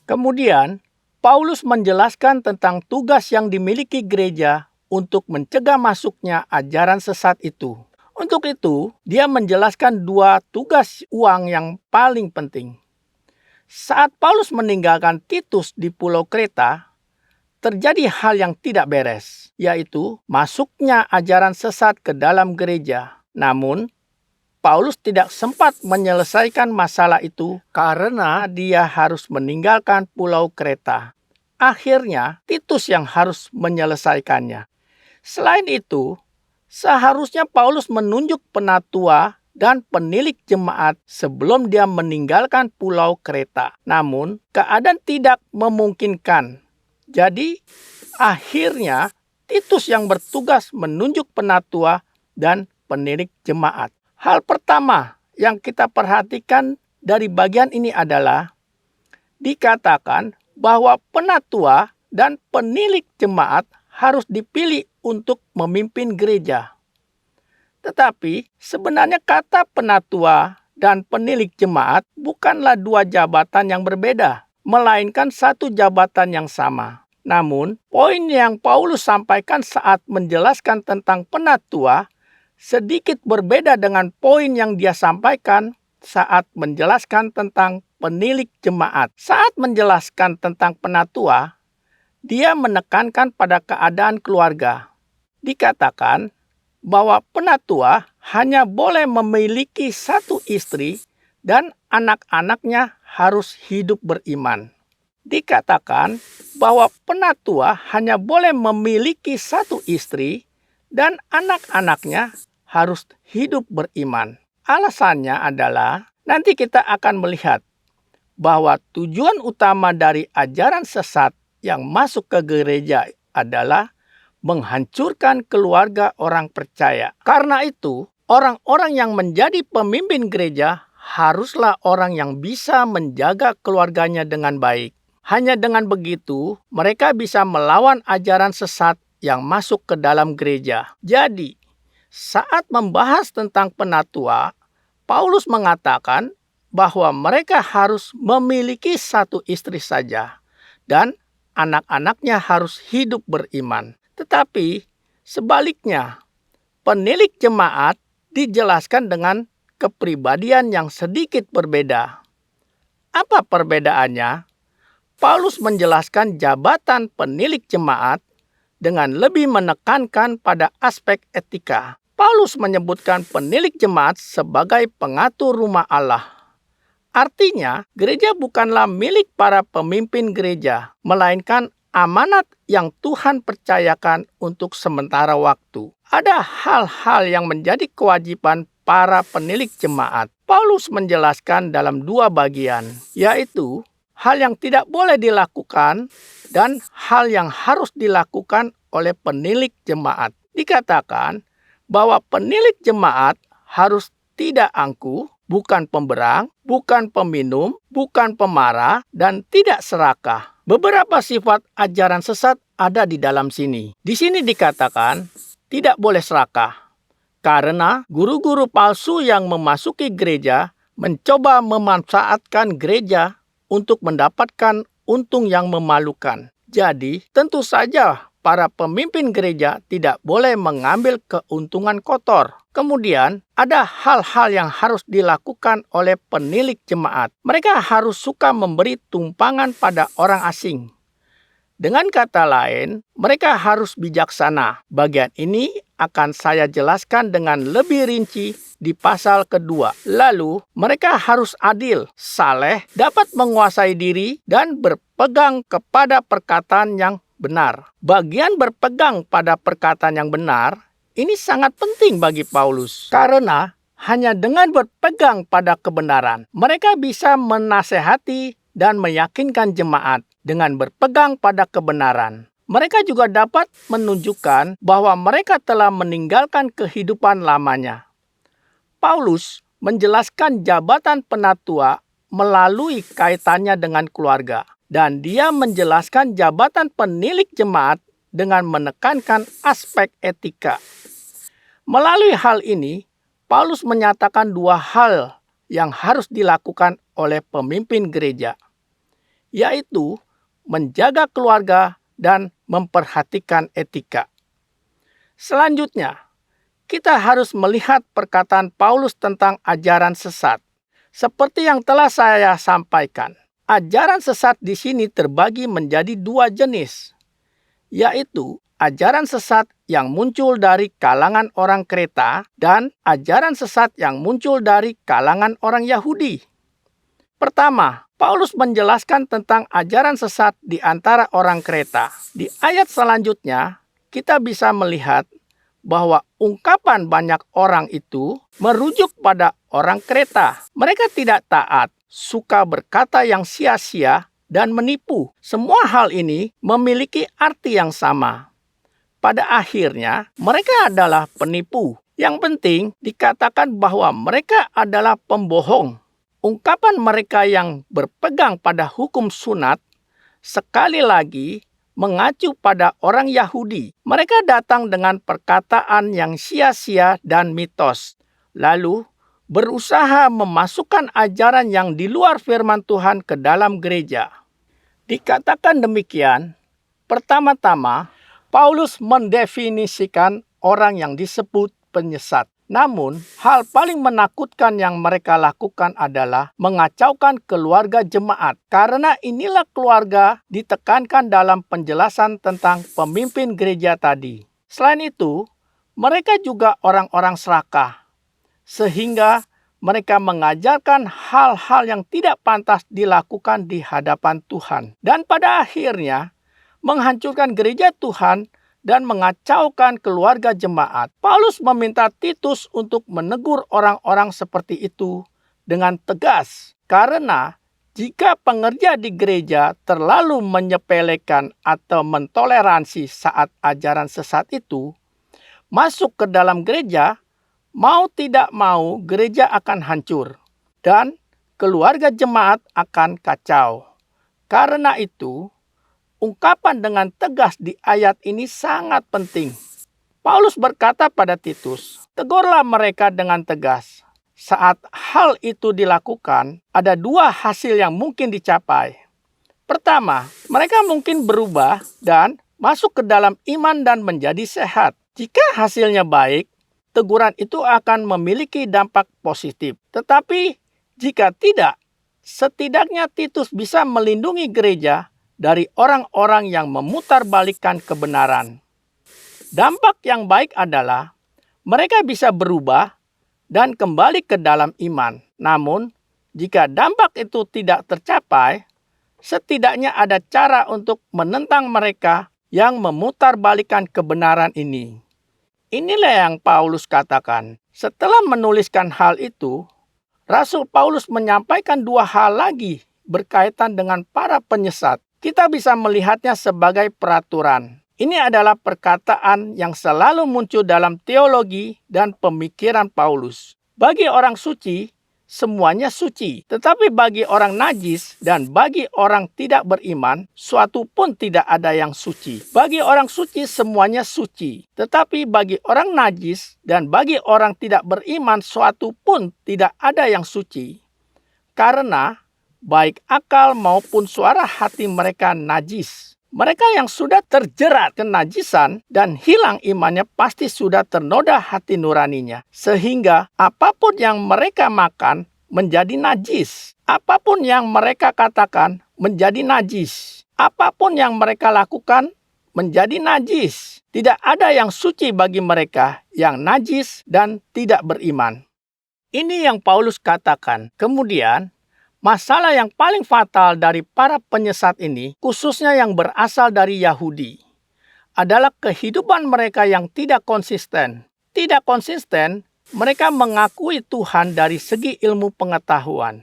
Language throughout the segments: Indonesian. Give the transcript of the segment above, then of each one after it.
Kemudian, Paulus menjelaskan tentang tugas yang dimiliki gereja untuk mencegah masuknya ajaran sesat itu. Untuk itu, dia menjelaskan dua tugas uang yang paling penting. Saat Paulus meninggalkan Titus di Pulau Kreta, terjadi hal yang tidak beres, yaitu masuknya ajaran sesat ke dalam gereja. Namun, Paulus tidak sempat menyelesaikan masalah itu karena dia harus meninggalkan Pulau Kreta. Akhirnya, Titus yang harus menyelesaikannya. Selain itu, seharusnya Paulus menunjuk penatua dan penilik jemaat sebelum dia meninggalkan Pulau Kreta. Namun, keadaan tidak memungkinkan. Jadi, akhirnya Titus yang bertugas menunjuk penatua dan penilik jemaat. Hal pertama yang kita perhatikan dari bagian ini adalah dikatakan bahwa penatua dan penilik jemaat harus dipilih untuk memimpin gereja. Tetapi sebenarnya kata penatua dan penilik jemaat bukanlah dua jabatan yang berbeda, melainkan satu jabatan yang sama. Namun, poin yang Paulus sampaikan saat menjelaskan tentang penatua sedikit berbeda dengan poin yang dia sampaikan saat menjelaskan tentang penilik jemaat. Saat menjelaskan tentang penatua, dia menekankan pada keadaan keluarga. Dikatakan bahwa penatua hanya boleh memiliki satu istri dan anak-anaknya harus hidup beriman. Dikatakan bahwa penatua hanya boleh memiliki satu istri dan anak-anaknya harus hidup beriman. Alasannya adalah nanti kita akan melihat bahwa tujuan utama dari ajaran sesat yang masuk ke gereja adalah menghancurkan keluarga orang percaya. Karena itu, orang-orang yang menjadi pemimpin gereja haruslah orang yang bisa menjaga keluarganya dengan baik. Hanya dengan begitu, mereka bisa melawan ajaran sesat yang masuk ke dalam gereja. Jadi, saat membahas tentang penatua, Paulus mengatakan bahwa mereka harus memiliki satu istri saja dan anak-anaknya harus hidup beriman. Tetapi sebaliknya, penilik jemaat dijelaskan dengan kepribadian yang sedikit berbeda. Apa perbedaannya? Paulus menjelaskan jabatan penilik jemaat dengan lebih menekankan pada aspek etika. Paulus menyebutkan penilik jemaat sebagai pengatur rumah Allah. Artinya, gereja bukanlah milik para pemimpin gereja, melainkan amanat yang Tuhan percayakan untuk sementara waktu. Ada hal-hal yang menjadi kewajiban para penilik jemaat. Paulus menjelaskan dalam dua bagian, yaitu hal yang tidak boleh dilakukan dan hal yang harus dilakukan oleh penilik jemaat. Dikatakan bahwa penilik jemaat harus tidak angkuh, bukan pemberang, bukan peminum, bukan pemarah, dan tidak serakah. Beberapa sifat ajaran sesat ada di dalam sini. Di sini dikatakan tidak boleh serakah, karena guru-guru palsu yang memasuki gereja mencoba memanfaatkan gereja untuk mendapatkan untung yang memalukan. Jadi, tentu saja para pemimpin gereja tidak boleh mengambil keuntungan kotor. Kemudian, ada hal-hal yang harus dilakukan oleh penilik jemaat. Mereka harus suka memberi tumpangan pada orang asing. Dengan kata lain, mereka harus bijaksana. Bagian ini akan saya jelaskan dengan lebih rinci di pasal kedua. Lalu, mereka harus adil, saleh, dapat menguasai diri, dan berpegang kepada perkataan yang benar. Bagian berpegang pada perkataan yang benar, ini sangat penting bagi Paulus. Karena hanya dengan berpegang pada kebenaran, mereka bisa menasehati dan meyakinkan jemaat dengan berpegang pada kebenaran. Mereka juga dapat menunjukkan bahwa mereka telah meninggalkan kehidupan lamanya. Paulus menjelaskan jabatan penatua melalui kaitannya dengan keluarga. Dan dia menjelaskan jabatan penilik jemaat dengan menekankan aspek etika. Melalui hal ini, Paulus menyatakan dua hal yang harus dilakukan oleh pemimpin gereja, yaitu menjaga keluarga dan memperhatikan etika. Selanjutnya, kita harus melihat perkataan Paulus tentang ajaran sesat. Seperti yang telah saya sampaikan, ajaran sesat di sini terbagi menjadi dua jenis, yaitu ajaran sesat yang muncul dari kalangan orang Kreta dan ajaran sesat yang muncul dari kalangan orang Yahudi. Pertama, Paulus menjelaskan tentang ajaran sesat di antara orang Kreta. Di ayat selanjutnya, kita bisa melihat bahwa ungkapan banyak orang itu merujuk pada orang Kreta. Mereka tidak taat, suka berkata yang sia-sia, dan menipu. Semua hal ini memiliki arti yang sama. Pada akhirnya, mereka adalah penipu. Yang penting dikatakan bahwa mereka adalah pembohong. Ungkapan mereka yang berpegang pada hukum sunat sekali lagi mengacu pada orang Yahudi. Mereka datang dengan perkataan yang sia-sia dan mitos, lalu berusaha memasukkan ajaran yang di luar firman Tuhan ke dalam gereja. Dikatakan demikian, pertama-tama Paulus mendefinisikan orang yang disebut penyesat. Namun, hal paling menakutkan yang mereka lakukan adalah mengacaukan keluarga jemaat. Karena inilah keluarga ditekankan dalam penjelasan tentang pemimpin gereja tadi. Selain itu, mereka juga orang-orang serakah. Sehingga mereka mengajarkan hal-hal yang tidak pantas dilakukan di hadapan Tuhan. Dan pada akhirnya, menghancurkan gereja Tuhan dan mengacaukan keluarga jemaat. Paulus meminta Titus untuk menegur orang-orang seperti itu dengan tegas. Karena jika pengerja di gereja terlalu menyepelekan atau mentoleransi saat ajaran sesat itu masuk ke dalam gereja, mau tidak mau gereja akan hancur dan keluarga jemaat akan kacau. Karena itu, ungkapan dengan tegas di ayat ini sangat penting. Paulus berkata pada Titus, "Tegurlah mereka dengan tegas." Saat hal itu dilakukan, ada dua hasil yang mungkin dicapai. Pertama, mereka mungkin berubah dan masuk ke dalam iman dan menjadi sehat. Jika hasilnya baik, teguran itu akan memiliki dampak positif. Tetapi jika tidak, setidaknya Titus bisa melindungi gereja dari orang-orang yang memutarbalikkan kebenaran. Dampak yang baik adalah mereka bisa berubah dan kembali ke dalam iman. Namun, jika dampak itu tidak tercapai, setidaknya ada cara untuk menentang mereka yang memutarbalikkan kebenaran ini. Inilah yang Paulus katakan. Setelah menuliskan hal itu, Rasul Paulus menyampaikan dua hal lagi berkaitan dengan para penyesat. Kita bisa melihatnya sebagai peraturan. Ini adalah perkataan yang selalu muncul dalam teologi dan pemikiran Paulus. Bagi orang suci, semuanya suci. Tetapi bagi orang najis dan bagi orang tidak beriman, suatu pun tidak ada yang suci. Bagi orang suci, semuanya suci. Tetapi bagi orang najis dan bagi orang tidak beriman, suatu pun tidak ada yang suci. Karena baik akal maupun suara hati mereka najis. Mereka yang sudah terjerat kenajisan dan hilang imannya pasti sudah ternoda hati nuraninya. Sehingga apapun yang mereka makan menjadi najis. Apapun yang mereka katakan menjadi najis. Apapun yang mereka lakukan menjadi najis. Tidak ada yang suci bagi mereka yang najis dan tidak beriman. Ini yang Paulus katakan. Kemudian, masalah yang paling fatal dari para penyesat ini, khususnya yang berasal dari Yahudi, adalah kehidupan mereka yang tidak konsisten. Tidak konsisten, mereka mengakui Tuhan dari segi ilmu pengetahuan.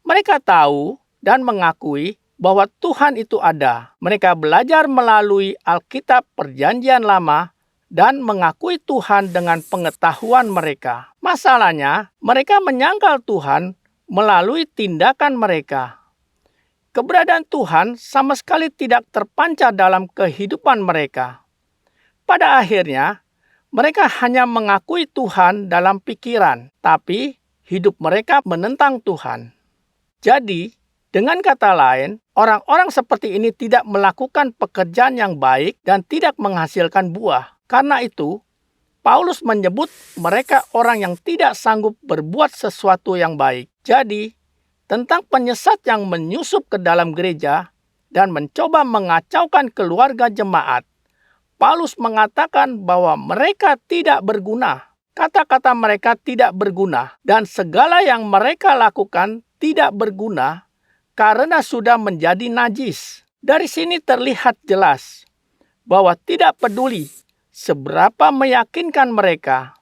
Mereka tahu dan mengakui bahwa Tuhan itu ada. Mereka belajar melalui Alkitab Perjanjian Lama dan mengakui Tuhan dengan pengetahuan mereka. Masalahnya, mereka menyangkal Tuhan melalui tindakan mereka. Keberadaan Tuhan sama sekali tidak terpancar dalam kehidupan mereka. Pada akhirnya, mereka hanya mengakui Tuhan dalam pikiran, tapi hidup mereka menentang Tuhan. Jadi, Dengan kata lain, orang-orang seperti ini tidak melakukan pekerjaan yang baik dan tidak menghasilkan buah. Karena itu, Paulus menyebut mereka orang yang tidak sanggup berbuat sesuatu yang baik. Jadi, tentang penyesat yang menyusup ke dalam gereja dan mencoba mengacaukan keluarga jemaat, Paulus mengatakan bahwa mereka tidak berguna. Kata-kata mereka tidak berguna dan segala yang mereka lakukan tidak berguna karena sudah menjadi najis. Dari sini terlihat jelas bahwa tidak peduli seberapa meyakinkan mereka,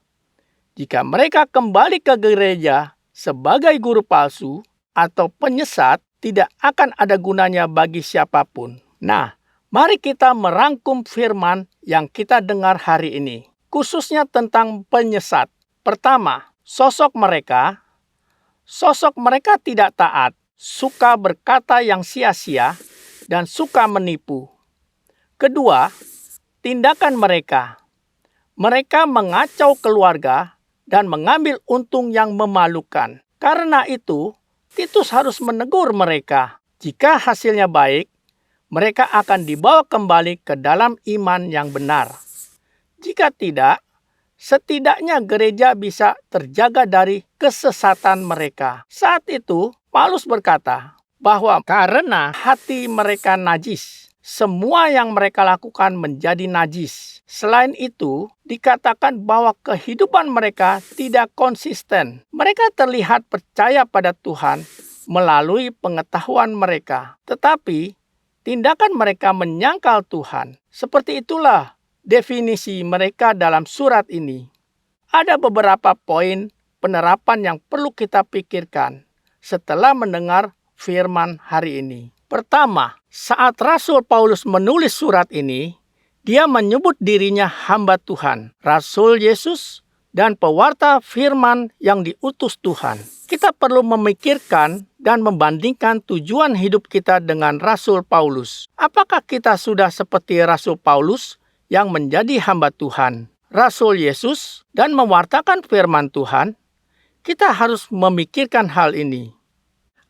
jika mereka kembali ke gereja sebagai guru palsu atau penyesat, tidak akan ada gunanya bagi siapapun. Nah, mari kita merangkum firman yang kita dengar hari ini, khususnya tentang penyesat. Pertama, sosok mereka tidak taat, suka berkata yang sia-sia, dan suka menipu. Kedua, tindakan mereka. Mereka mengacau keluarga dan mengambil untung yang memalukan. Karena itu, Titus harus menegur mereka. Jika hasilnya baik, mereka akan dibawa kembali ke dalam iman yang benar. Jika tidak, setidaknya gereja bisa terjaga dari kesesatan mereka. Saat itu, Paulus berkata bahwa karena hati mereka najis, semua yang mereka lakukan menjadi najis. Selain itu, dikatakan bahwa kehidupan mereka tidak konsisten. Mereka terlihat percaya pada Tuhan melalui pengetahuan mereka, tetapi tindakan mereka menyangkal Tuhan. Seperti itulah definisi mereka dalam surat ini. Ada beberapa poin penerapan yang perlu kita pikirkan setelah mendengar firman hari ini. Pertama, saat Rasul Paulus menulis surat ini, dia menyebut dirinya hamba Tuhan, Rasul Yesus, dan pewarta firman yang diutus Tuhan. Kita perlu memikirkan dan membandingkan tujuan hidup kita dengan Rasul Paulus. Apakah kita sudah seperti Rasul Paulus yang menjadi hamba Tuhan, Rasul Yesus, dan mewartakan firman Tuhan? Kita harus memikirkan hal ini.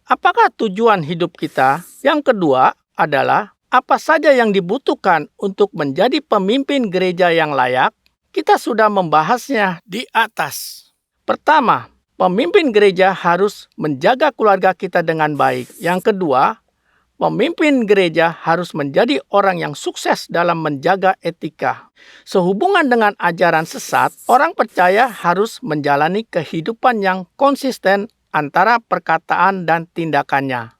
Apakah tujuan hidup kita? Yang kedua adalah apa saja yang dibutuhkan untuk menjadi pemimpin gereja yang layak? Kita sudah membahasnya di atas. Pertama, pemimpin gereja harus menjaga keluarga kita dengan baik. Yang kedua, pemimpin gereja harus menjadi orang yang sukses dalam menjaga etika. Sehubungan dengan ajaran sesat, orang percaya harus menjalani kehidupan yang konsisten antara perkataan dan tindakannya.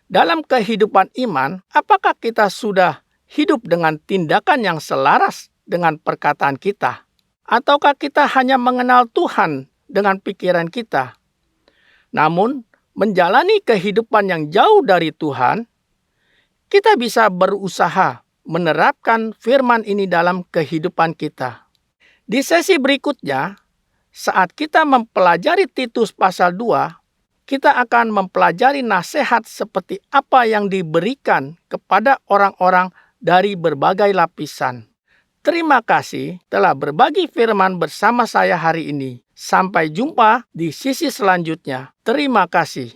Dalam kehidupan iman, apakah kita sudah hidup dengan tindakan yang selaras dengan perkataan kita? Ataukah kita hanya mengenal Tuhan dengan pikiran kita? Namun, menjalani kehidupan yang jauh dari Tuhan, kita bisa berusaha menerapkan firman ini dalam kehidupan kita. Di sesi berikutnya, saat kita mempelajari Titus pasal 2, kita akan mempelajari nasihat seperti apa yang diberikan kepada orang-orang dari berbagai lapisan. Terima kasih telah berbagi firman bersama saya hari ini. Sampai jumpa di sisi selanjutnya. Terima kasih.